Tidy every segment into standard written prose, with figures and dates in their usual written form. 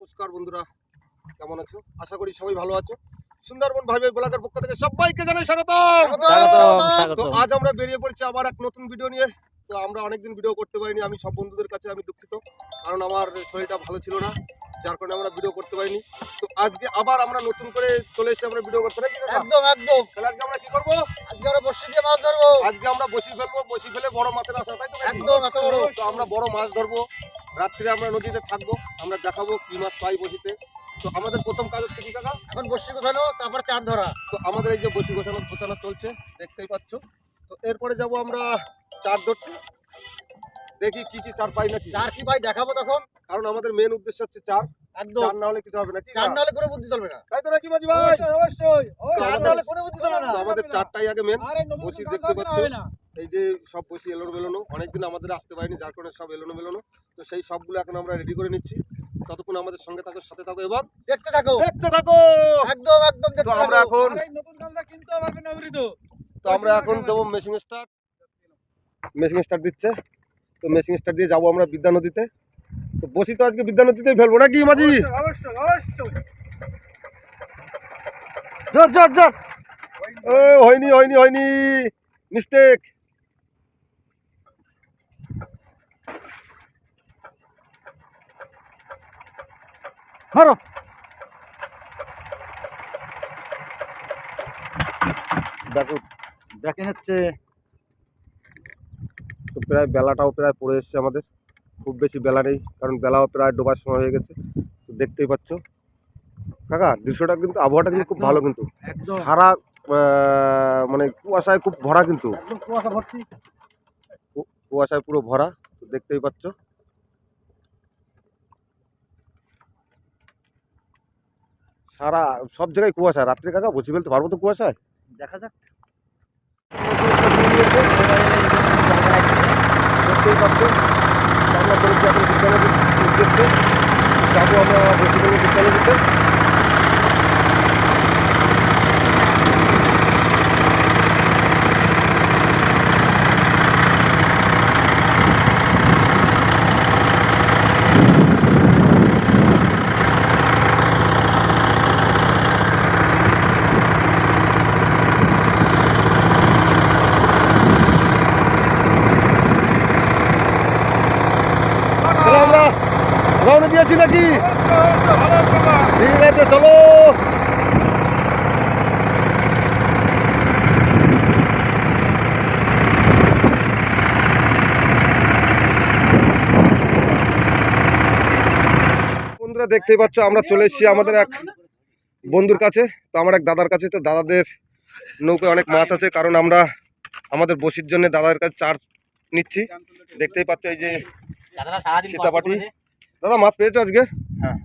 নমস্কার বন্ধুরা, কেমন আছো? আশা করি সবাই ভালো আছো। সুন্দরবন ভাই ব্লগের পক্ষ থেকে সবাইকে জানাই স্বাগত। তো আজ আমরা বেরিয়ে পড়ছি আবার এক নতুন ভিডিও নিয়ে। তো আমরা অনেকদিন ভিডিও করতে পারিনি, আমি সব বন্ধুদের কাছে আমি দুঃখিত, কারণ আমার শরীরটা ভালো ছিল না, যার কারণে আমরা ভিডিও করতে পারিনি। তো আজকে আবার আমরা নতুন করে চলে এসেছি আমরা ভিডিও করতে। একদম একদম। তাহলে আজকে আমরা কি করবো? আজকে আমরা বড়শি দিয়ে মাছ ধরবো। আজকে আমরা বসি ফেলবো, বসি ফেলে বড় মাছের আশা, তাই তো? একদম এত বড়। তো আমরা বড় মাছ ধরবো, রাত্রে আমরা নদীতে থাকবো, আমরা দেখাবো কি মাছ পাই বসিতে। তো আমাদের প্রথম কাজ হচ্ছে কি কাকা? এখন বড়শি গোছানো, তারপর চার ধরা। তো আমাদের এই যে বসি গোছানো চলছে, দেখতেই পাচ্ছ। তো এরপরে যাব আমরা চার ধরতে, দেখি কি কি চার পাই নাকি। চার কি ভাই দেখাবো তখন, কারণ আমাদের মেন উদ্দেশ্য হচ্ছে চার। একদম। চার না হলে কিছু হবে না, কি চার না হলে কোনো বুদ্ধি চলবে না, তাই তো নাকি মাঝি ভাই? অবশ্যই। তো চার না হলে কোনো বুদ্ধি চলবে না। তো আমাদের চারটাই আগে মেন। আরে নতুন বসি কাজ দেখতে হবে না, পাচ্ছ, হবে না। এই যে সব বসি এলোনো মেলোনো, অনেকদিন আমাদের আসতে পারিনি, যার কারণে সব এলোনো মেলোনো। তো সেই সবগুলো এখন আমরা রেডি করে নিচ্ছি। ততক্ষণ আমাদের সঙ্গে থাকো, সাথে থাকো এবং দেখতে থাকো, দেখতে থাকো। একদম একদম। তো আমরা এখন নতুন কাজটা কিনতে পারবে না অমৃত। তো আমরা এখন দেবো মেশিং স্টার্ট দিচ্ছে। তো মেশিং স্টার্ট দিয়ে যাবো আমরা বিদ্যা নদীতে। তো বসি তো আজকে বিদ্যা নদীতেই ফেলবো নাকি মাঝি? অবশ্যই অবশ্যই। জোর জোর জোর। ও হয়নি মিস্টেক। মারো। দেখো দেখে হচ্ছে। তো প্রায় বেলাটাও প্রায় পড়ে এসছে আমাদের, খুব বেশি বেলা নেই, কারণ বেলাও প্রায় ডোবার সময় হয়ে গেছে। তো দেখতেই পাচ্ছ কাকা, দৃশ্যটা কিন্তু, আবহাওয়াটা কিন্তু খুব ভালো, কিন্তু একদম সারা মানে কুয়াশায় খুব ভরা, কিন্তু একদম কুয়াশা ভর্তি। কুয়াশায় পুরো ভরা। তো দেখতেই পাচ্ছ সারা সব জায়গায় কুয়াশা। রাত্রে কাকা বসে ফেলতে পারবো তো কুয়াশায়? দেখা যাক। দেখতেই পাচ্ছ আমরা চলেছি এখন বিদ্যালয়ের উদ্দেশ্যে, যাবো আমরা বসে ফেলবো বিদ্যালয় দিতে। আমরা রওনা দিয়েছি নাকি? ঠিক আছে, চলো। বন্ধুরা দেখতেই পাচ্ছ আমরা চলে এসেছি আমাদের এক বন্ধুর কাছে। তো আমার এক দাদার কাছে। তো দাদাদের নৌকায় অনেক মাছ আছে, কারণ আমরা আমাদের বসির জন্য দাদার কাছে চার নিচ্ছি। দেখতেই পাচ্ছ এই যে সীতাপাটি। দাদা মাছ পেয়েছো আজকে? হ্যাঁ।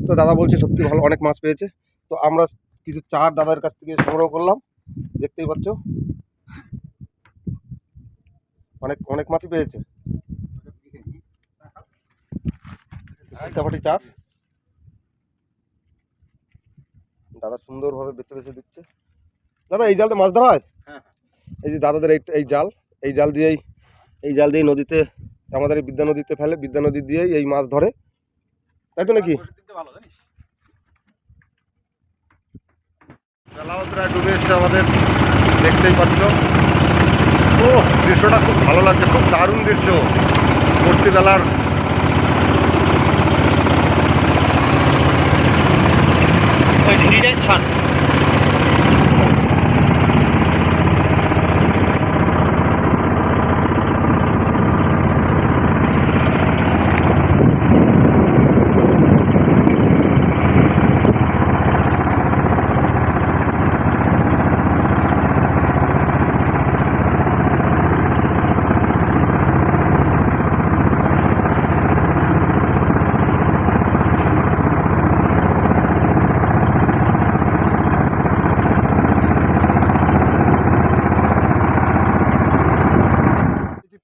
তো দাদা বলছে সত্যি ভালো, অনেক মাছ পেয়েছে। তো আমরা কিছু চার দাদার কাছ থেকে সংগ্রহ করলাম, দেখতেই পাচ্ছ অনেক অনেক মাছই পেয়েছে। সীতাপাটি চার দাদা সুন্দরভাবে বেছে বেছে দিচ্ছে। দাদা এই জালটা মাছ ধরা হয়? হ্যাঁ। এই যে দাদাদের এই জাল দিয়েই নদীতে, আমাদের এই বিদ্যা নদীতে ফেলে, বিদ্যা নদী দিয়েই এই মাছ ধরে, তাই তো নাকি? বেলাও প্রায় ডুবে এসছে আমাদের, দেখতেই পাচ্ছ। ও দৃশ্যটা খুব ভালো লাগছে, খুব দারুণ দৃশ্য। ভর্তি বেলার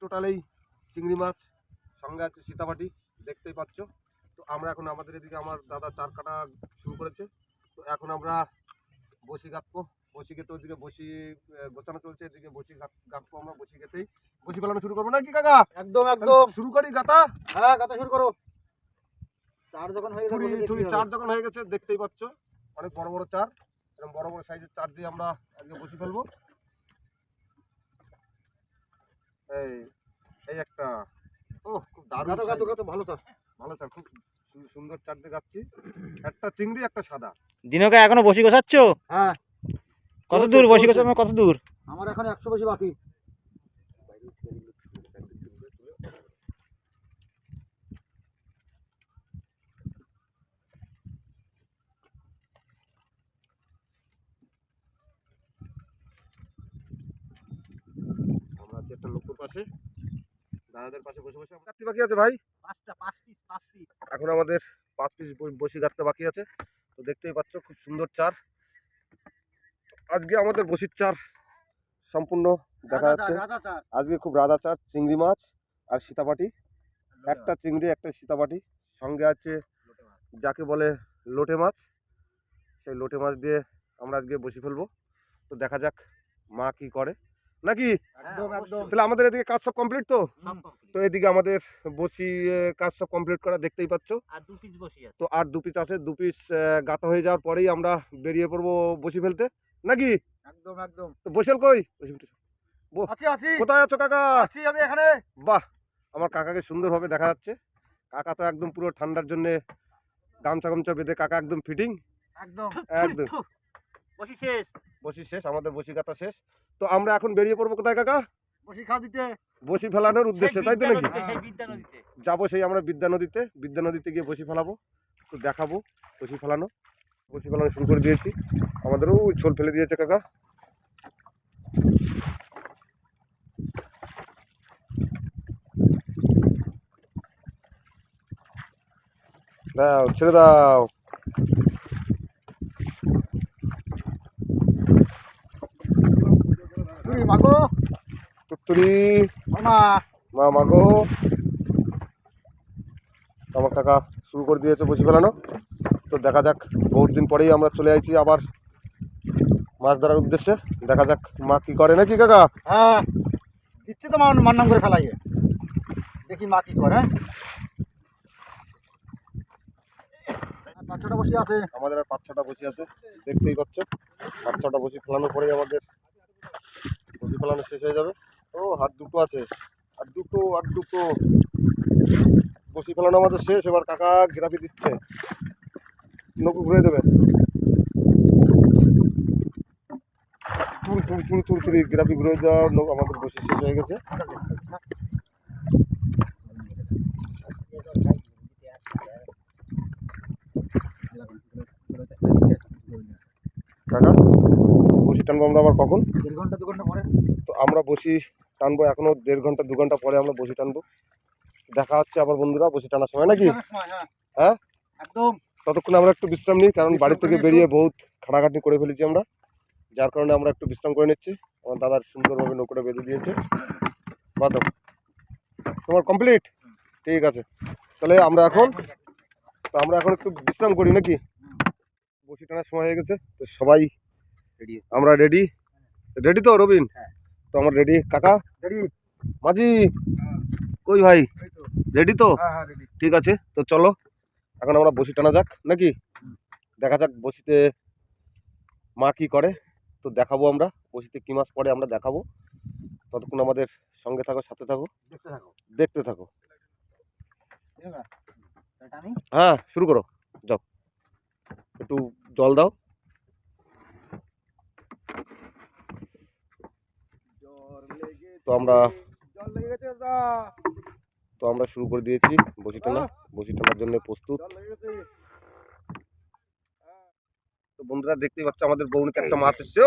টোটালেই চিংড়ি মাছ, সঙ্গে আছে সীতাপাটি, দেখতেই পাচ্ছ। তো আমরা এখন আমাদের এদিকে আমার দাদা চার কাটা শুরু করেছে। তো এখন আমরা বসি গাঁথবো, বসি গেতে ওইদিকে বসি গোছানো চলছে, এদিকে বসি গাঁথবো। আমরা বসি গেতেই বসি ফেলানো শুরু করবো নাকি কাকা? একদম একদম। শুরু করি গাঁথা? হ্যাঁ, গাঁথা শুরু করো। চার যখন হয়ে থুড়ি গেছে থুড়ি চার যখন হয়ে গেছে দেখতেই পাচ্ছ, অনেক বড় বড় চার, এরকম বড় বড় সাইজের চার দিয়ে আমরা আজকে বসি ফেলবো। এই এই একটা, ও খুব দারুণ ভালো চার, ভালো চার, খুব সুন্দর চার দিয়ে যাচ্ছি। একটা চিংড়ি একটা সাদা। দিনকে এখনো বসি গোছাচ্ছ? হ্যাঁ। কত দূর বসি গোছানো, কত দূর? আমার এখন 100 বেশি বাকি। আমরা আছি একটা লোকের পাশে, দাদাদের পাশে বসে বসে গাঁথতে বাকি আছে ভাই। 5 পিস। এখন আমাদের 5 পিস বসি গাঁথতে বাকি আছে। তো দেখতেই পাচ্ছ খুব সুন্দর চার। আজকে আমাদের বসির চার সম্পূর্ণ দেখা যাচ্ছে। আজকে খুব রাজা চার, চিংড়ি মাছ আর সীতাপাটি, একটা চিংড়ি একটা সীতাপাটি, সঙ্গে আছে যাকে বলে লোটে মাছ। সেই লোটে মাছ দিয়ে আমরা আজকে বসি ফেলবো। তো দেখা যাক মা কি করে নাকি। একদম। তাহলে আমাদের এদিকে কাজ সব কমপ্লিট তো। তো এদিকে আমাদের বসি কাজ সব কমপ্লিট করা দেখতেই পাচ্ছ। আর 2 পিস বসি আছে। তো আর 2 পিস আছে, 2 পিস গাঁথা হয়ে যাওয়ার পরেই আমরা বেরিয়ে পড়বো বসি ফেলতে নাকি। একদম। তো বসেল কই? আছি। কোথায় আছো কাকা? আছি আমি এখানে। বাহ, আমার কাকাকে সুন্দরভাবে দেখা যাচ্ছে। কাকা তো একদম পুরো ঠান্ডার জন্য গামছা গামছা বেঁধে কাকা একদম ফিটিং। একদম। বসি শেষ। বসি শেষ, আমাদের বসি গাঁথা শেষ। তো আমরা এখন বেরিয়ে পড়বো কোথায় কাকা? বসি খাওয়া দিতে। বসি ফেলানোর উদ্দেশ্যে, তাই তো নাকি? সেই বিদ্যা নদীতে। যাবো সেই আমরা বিদ্যা নদীতে গিয়ে বসি ফেলাবো। তো দেখাবো বসি ফেলানো শুরু করে দিয়েছি। আমাদেরও ছোল ফেলে দিয়েছে কাকা। দাও, ছেড়ে দাও। মাগো টুকটুরি মামা। মা মাগো। আমার কাকা শুরু করে দিয়েছে বসি ফেলানো। তো দেখা যাক, বহুত দিন পরেই আমরা চলে আসছি আবার মাছ ধরার উদ্দেশ্যে। দেখা যাক মা কি করে নাকি কাকা। হ্যাঁ, দিচ্ছি তো মার নাম করে ফেলাইয়ে, দেখি মা কি করে। 5-6টা বসি আছে আমাদের আর 5-6টা বসি আছে, দেখতেই পাচ্ছ। 5-6টা বসি ফেলানোর পরেই আমাদের বসি ফেলানো শেষ হয়ে যাবে। ও হাত দুটো আছে, আর দুটো বসি ফেলানো আমাদের শেষ। এবার কাকা গ্রাফি দিচ্ছে, নৌকো ঘুরে দেবে। তুড়ি গ্রাফি ঘুরে দেওয়া নৌকো আমাদের বসি শেষ হয়ে গেছে। কাকা বসি টানবো আমরা আবার কখন? 1.5 ঘন্টা 2 ঘন্টা পরে। তো আমরা বসি টানবো এখনো 1.5 ঘন্টা 2 ঘন্টা পরে আমরা বসি টানবো। দেখা হচ্ছে আবার বন্ধুরা বসি টানার সময় নাকি। হ্যাঁ একদম। ততক্ষণ আমরা একটু বিশ্রাম নিই, কারণ বাড়ি থেকে বেরিয়ে বহুত খাটাখাটনি করে ফেলেছি আমরা, যার কারণে আমরা একটু বিশ্রাম করে নিচ্ছি। আমার দাদার সুন্দরভাবে নৌকোটা বেঁধে দিয়েছে। বাদো, তোমার কমপ্লিট? ঠিক আছে, তাহলে আমরা এখন একটু বিশ্রাম করি নাকি। বসি টানার সময় হয়ে গেছে, তো সবাই আমরা রেডি তো রবিন? তো আমরা রেডি। কাকা রেডি? মাঝি কই ভাই? রেডি তো? হ্যাঁ রেডি। ঠিক আছে, তো চলো এখন আমরা বসি টানা যাক নাকি। দেখা যাক বসিতে মা কি করে। তো দেখাবো আমরা বসিতে কি মাছ পড়ে, আমরা দেখাবো। ততক্ষণ আমাদের সঙ্গে থাকো, সাথে থাকো, দেখতে থাকো। হ্যাঁ শুরু করো, যাও একটু জল দাও। তো আমরা শুরু করে দিয়েছি বসি টানার জন্য প্রস্তুত। তো বন্ধুরা দেখতেই পাচ্ছ আমাদের বউনিতে একটা মাছ এসছে।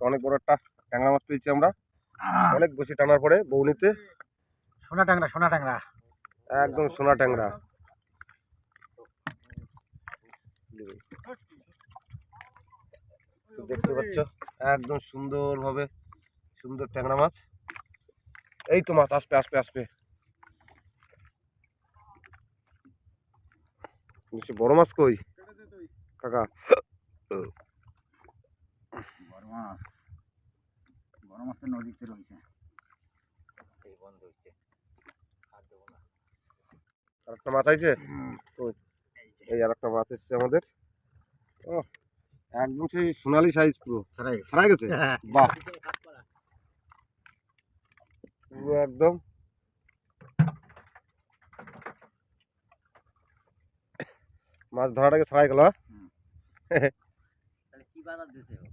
অনেক বড় একটা ট্যাংরা মাছ পেয়েছি আমরা, অনেক বসি টানার পরে বউনিতে। সোনা ট্যাংরা। একদম সোনা ট্যাংরা। দেখতে পাচ্ছ একদম সুন্দর ট্যাংরা মাছ। এই তো মাছ আসবে। বড় মাছ কই কাকা? বড় মাছ তো নদীতে রয়েছে। আর একটা মাছ আইছে ওই, এই আর একটা মাছ এসছে আমাদের। ও একদম সেই সোনালি সাইজ পুরো ছাড়াই গেছে। বাহ, পুরো একদম মাছ ধরাটাকে ছাড়াই গেল। তাহলে কি বাজার দিছে ও?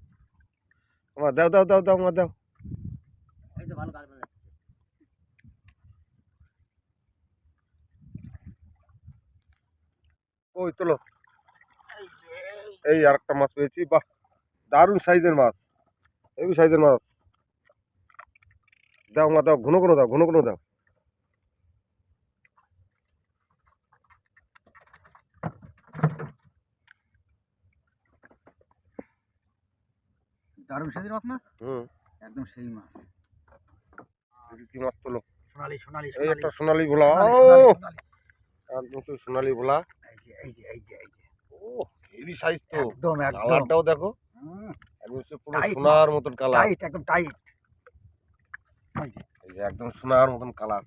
আমার দাও দাও দাও দাও আমার দাও। এই তো ভালো কাজ বাজার। ওই তোলো, এই আর একটা মাছ পেয়েছি। বাহ, দারুণ সাইজের মাছ, হেভি সাইজের মাছ। দাও মা দাও, ঘন ঘন দাও, ঘন ঘন দাও। দারুণ সাইজের মাছ না? হুম, একদম সেই মাছ। দেখি কি মাছ তোলো। সোনালি সোনালি এই একটা সোনালি ভোলা, ও সোনালি। একদম সেই সোনালি ভোলা। এই যে এই যে এই যে এই যে ও হেভি সাইজ তো, একদম একদম কালারটাও দেখো, হুম, একদম সে পুরো টাইট সোনার মাছ। মতন কালার। টাইট একদম টাইট। এই যে এই যে একদম সোনার মতন কালার।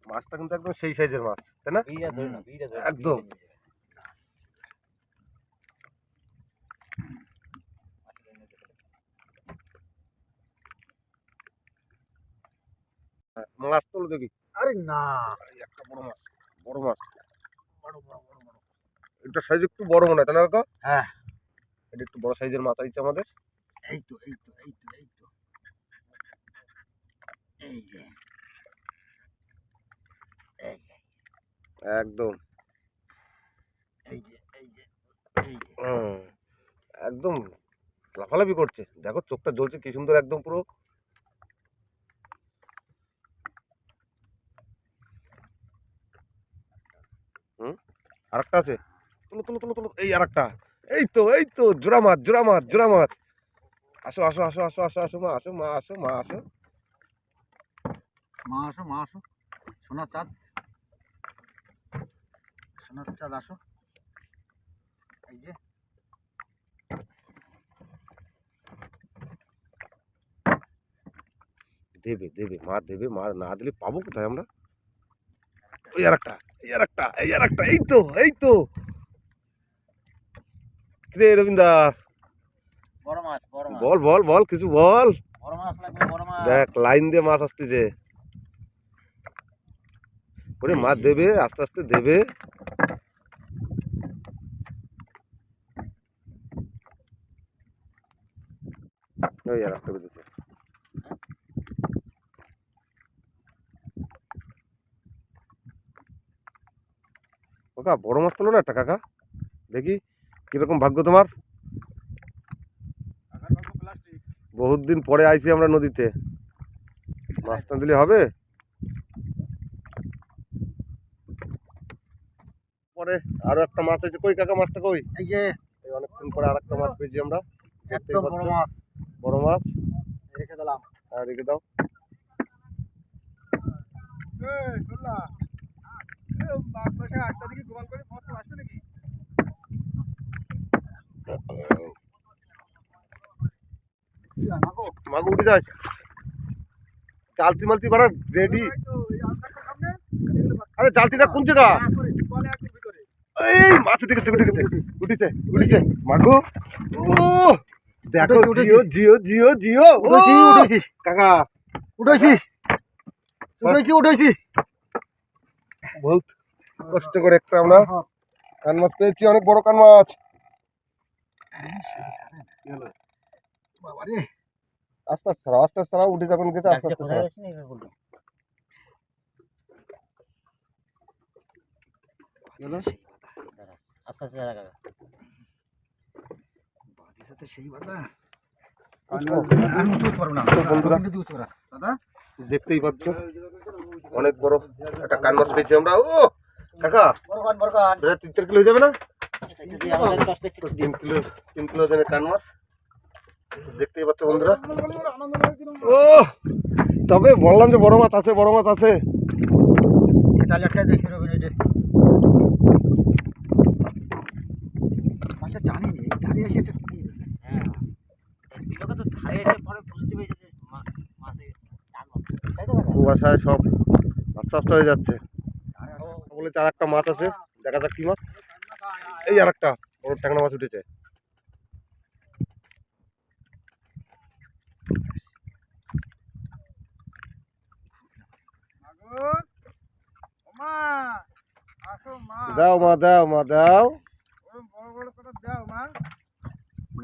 মাছটা কিন্তু একদম সেই সাইজের মাছ, তাই না? ভিড়া ধরে না, ভিড়া ধরে। একদম। মাছ তোলো দেখি। আরে না, এই একটা বড় মাছ, বড় মাছ। বড় বড় বড় বড়। এটা সাইজ একটু বড় মনে হয়, তাই না কাকা? হ্যাঁ, এটা একটু বড় সাইজের মাছ আইছে আমাদের। এই তো এই তো এই তো এই তো এই যে এই যে একদম এই যে এই যে এই যে একদম লাফালাফি করছে, দেখো চোখটা জ্বলছে কি সুন্দর, একদম পুরো। আরেকটা আছে, তুলো তুলো তুলো তুলো। এই আরেকটা, এই তো জোড়া মাছ, জোড়া মাছ, জোড়া মাছ। আসো আসো আসো আসো আসো আসো মা, আসো মা, আসো মা, আসো। মা আসো মা আসো, সোনার চাঁদ, সোনার চাঁদ আসো। এই যে দেবে দেবে মা, দেবে মা, না দিলে পাবো কোথায় আমরা। ওই আরেকটা, এই আরেকটা, এই আরেকটা, এই তো এই তো। রে রবীন্দা, বড় মাছ, বড় মাছ। বল বল বল, কিছু বল। বড় মাছ লাগবে, বড় মাছ। দেখ লাইন দিয়ে মাছ আসতেছে। ওরে মাছ দেবে, আস্তে আস্তে দেবে। ওই আর একটা বেঁধেছে। কাকা বড় মাছ তোলো না একটা কাকা, দেখি কিরকম ভাগ্য তোমার। বহুত দিন পরে আইছি আমরা নদীতে, মাছ না দিলে হবে। পরে আরো একটা মাছ আছে, কই কাকা মাছটা কই? এই যে এই অনেকক্ষণ পরে আর একটা মাছ পেয়েছি আমরা। একদম বড় মাছ বড় মাছ, রেখে দিলাম। আর রেখে দাও। মাগো উঠে যাস, চালতি মালতি বাড়া রেডি। আরে চালতিটা কোন জায়গা? এই মাছ উঠে গেছে, উঠে গেছে, উঠেছে উঠেছে মাগো। ও দেখো, উঠেছি, জিও জিও জিও জিও। উঠেছি ও উঠেছি কাকা, উঠেছি উঠেছি উঠেছি। বহুত কষ্ট করে একটা আমরা কান মাছ পেয়েছি, অনেক বড় কান মাছ। বাবা রে, আস্তে আস্তে ছাড়াও, আস্তে আস্তে ছাড়াও, উঠে যখন গেছে আস্তে আস্তে ছাড়াও। আস্তে আস্তে রাখা। বাদিসে তো সেই বাদা। বুঝছো? আমি উঠতে পারবো না তো বন্ধুরা, কিন্তু উঠতে পারা দাদা। দেখতেই পাচ্ছ অনেক বড় একটা কান মাছ পেয়েছি আমরা। ও কাকা, বড় গান প্রায় 3-4 কিলো হয়ে যাবে না? 3 কিলো ওজনের কান মাছ দেখতেই পাচ্ছ বন্ধুরা। ও তবে বললাম যে বড় মাছ আছে, বড় মাছ আছে। চাল একটা দেখে রবিন এটা মাছটা টানি নেই, দাঁড়িয়ে এসে একটা ঢুকিয়ে দিয়েছে। হ্যাঁ, দিলকে তো ধারে এসে পরে বুঝতে পেরেছে যে মাছে টান মাছ। তাই তো দাদা? কুয়াশায় সব আস্তে আস্তে হয়ে যাচ্ছে। ধারে আসো। বলে পেয়েছে আর একটা মাছ আছে, দেখা যাক কি মাছ। এই আর একটা বড় ট্যাংরা মাছ উঠেছে। দাও মা, দাও মা, দাও।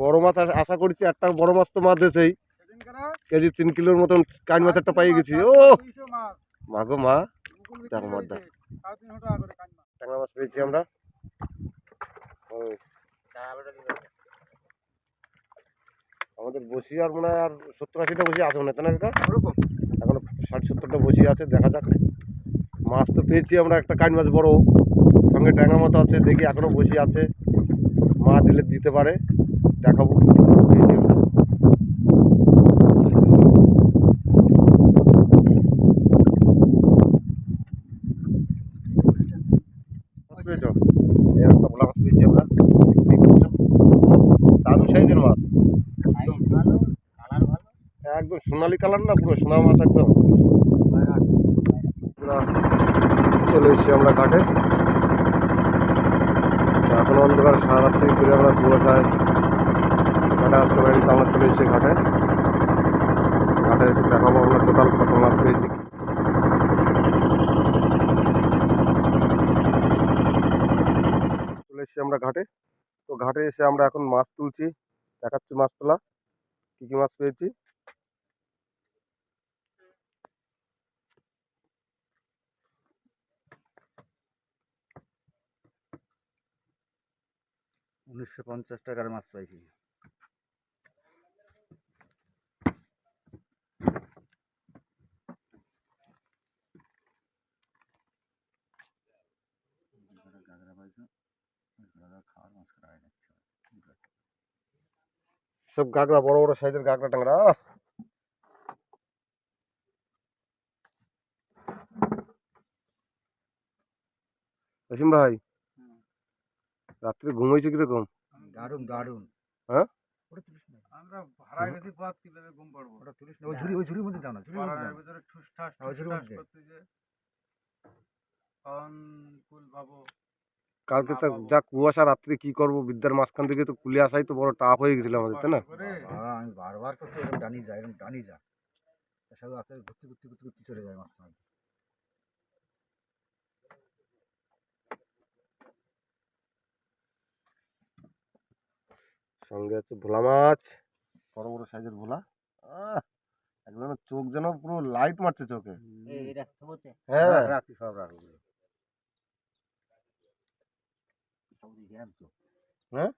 বড় মাছ আশা করছি, একটা বড় মাছ তো মাছ দিয়েছেই, কেজি 3 কিলোর মতন কান মাছ একটা পাই গেছি। ও মাগো মা, দেখো মাছ, দাও। ট্যাংরা মাছ পেয়েছি আমরা। আমাদের বসি আর মনে হয় আর 70-80টা বসি আছে মনে হয়, তাই না কাকা? ওরকম এখনো 60-70টা বসি আছে, দেখা যাক। মাছ তো পেয়েছি আমরা, একটা কান মাছ বড়, সঙ্গে ট্যাংরা মাছ আছে, দেখি এখনো বসি আছে, মা দিলে দিতে পারে, দেখাবো কি মাছ পেয়েছি আমরা। মাছ পেয়েছো? এই একটা ভোলা মাছ পেয়েছি আমরা, দেখতেই পাচ্ছ। দারুণ সাইজের মাছ, একদম সোনালি কালার না, পুরো সোনা মাছ একদম। আমরা চলে এসেছি আমরা ঘাটে, এখন অন্ধকার, সারা রাত্রি ঘুরে আমরা কুয়াশায় ঘাটে আসতে পারি, তো আমরা চলে এসেছি ঘাটে। ঘাটে এসে দেখাবো আমরা টোটাল কত মাছ পেয়েছি। চলে এসেছি আমরা ঘাটে, তো ঘাটে এসে আমরা এখন মাছ তুলছি, দেখাচ্ছি মাছ তোলা, কী কী মাছ পেয়েছি। 1950 টাকার মাছ পাইছি। সব গাগরা, বড় বড় সাইজের গাগরা টাংরা। অসীম ভাই, রাত্রে ঘুমাইছো কিরকম? দারুণ দারুণ। হ্যাঁ, ওটা তুলিস না, আমরা ভাড়ায় গেছি, পথ কিভাবে ঘুম পারবো? ওটা তুলিস না, ওই ঝুড়ির মধ্যে দাও না, ঝুড়ির মধ্যে দাও। ভিতরে ঠুসঠাস করতেছে, কারণ কুল ভাবো। কালকে তো যা কুয়াশা, রাত্রে কি করবো, বিদ্যার মাঝখান থেকে তো কুলে আসাই তো বড় টাফ হয়ে গেছিল আমাদের, তাই না? আমি বারবার করছি এরকম ডানি যা, এরকম ডানি যা, তার সাথে আস্তে ঘুরতে ঘুরতে ঘুরতে ঘুরতে চলে যায় মাছটা। সঙ্গে আছে ভোলা মাছ, বড় বড় সাইজের ভোলা। একদম চোখ যেন পুরো লাইট মারছে চোখে। হ্যাঁ, রাখি সব রাখবো। হ্যাঁ,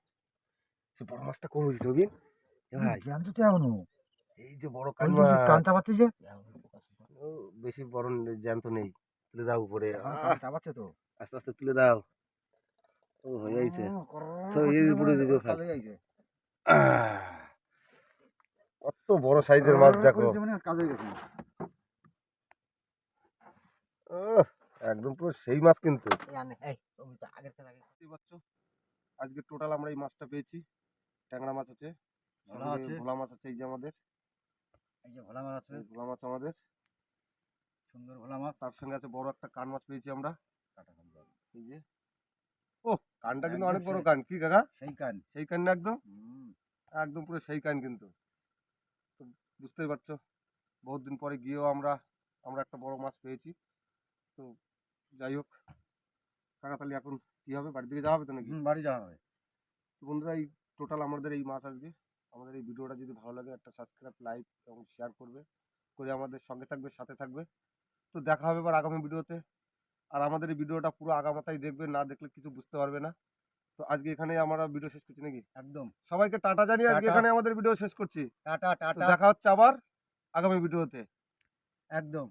সে বড় মাছটা কম হয়েছে রবিন ভাই, জ্যান্ত তো এখনো। এই যে বড় ওই যে কান চাপাচ্ছে যে, বেশি বড় জ্যান্ত নেই, তুলে দাও উপরে, কান চাপাচ্ছে তো, আস্তে আস্তে তুলে দাও। ও হয়ে যাইছে তো, এই উপরে কত বড় সাইজের মাছ দেখো, কাজ হয়ে গেছে। একদম পুরো সেই মাছ কিন্তু। আজকে টোটাল আমরা এই মাছটা পেয়েছি, ট্যাংরা মাছ আছে, ভোলা মাছ আছে, এই যে আমাদের, এই যে ভোলা মাছ আছে, ভোলা মাছ আমাদের সুন্দর ভোলা মাছ, তার সঙ্গে আছে বড় একটা কান মাছ পেয়েছি আমরা। এই যে, ও কানটা কিন্তু অনেক বড় কান, কি কাকা? সেই কান, সেই কান না, একদম একদম পুরো সেই কান কিন্তু। তো বুঝতেই পারছো, বহুত দিন পরে গিয়েও আমরা একটা বড় মাছ পেয়েছি। তো যাই হোক কাকা, তাহলে এখন কী হবে, বাড়ির দিকে যাওয়া হবে তো নাকি? বাড়ি যাওয়া হবে। তো বন্ধুরা, এই টোটাল আমাদের এই মাছ আজকে। আমাদের এই ভিডিওটা যদি ভালো লাগে, একটা সাবস্ক্রাইব, লাইক এবং শেয়ার করবে, করে আমাদের সঙ্গে থাকবে, সাথে থাকবে। তো দেখা হবে এবার আগামী ভিডিওতে। আর আমাদের এই ভিডিওটা পুরো আগামাতাই দেখবে, না দেখলে কিছু বুঝতে পারবে না। তো আজকে এখানে আমরা ভিডিও শেষ করছি নাকি? একদম সবাইকে টাটা জানিয়ে আজকে এখানে আমাদের ভিডিও শেষ করছি। টাটা টাটা, দেখা হচ্ছে আবার আগামী ভিডিওতে। একদম।